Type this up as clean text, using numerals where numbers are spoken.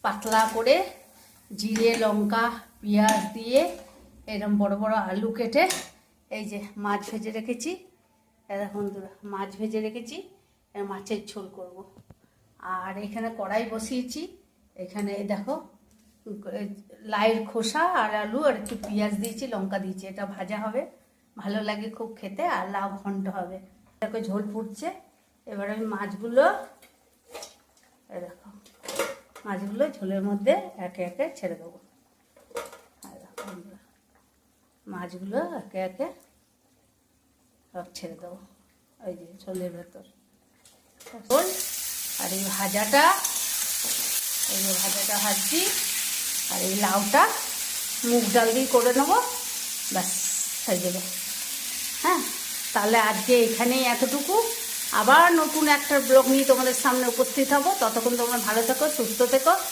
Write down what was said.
পাতলা করে জিরে লঙ্কা পেঁয়াজ দিয়ে এরকম বড় বড় আলু কেটে এই যে মাছ ভেজে রেখেছি। দেখো বন্ধুরা, মাছ ভেজে রেখেছি, মাছের ঝোল করব। আর এখানে কড়াই বসিয়েছি, এখানে দেখো লাইয়ের খোসা আর আলু আর একটু পেঁয়াজ দিয়েছি, লঙ্কা দিয়েছি, এটা ভাজা হবে, ভালো লাগে খুব খেতে। আর লাউ ঘন্ট হবে। দেখো ঝোল ফুটছে, এবার আমি মাছগুলো দেখো মাছগুলো ঝোলের মধ্যে একে একে ছেড়ে দেবো। মাছগুলো একে একে সব ছেড়ে দেবো ওই যে ঝোলের ভেতর। আর এই ভাজাটা, এই যে ভাজাটা ভাজছি, আর এই লাউটা মুগ ডাল দিয়ে করে নেবো, ব্যাস হয়ে যাবে। হ্যাঁ, তাহলে আজকে এখানেই এতটুকু। আবার নতুন একটা ব্লগ নিয়ে তোমাদের সামনে উপস্থিত হবো। ততক্ষণ তোমরা ভালো থেকো, সুস্থ থেকো।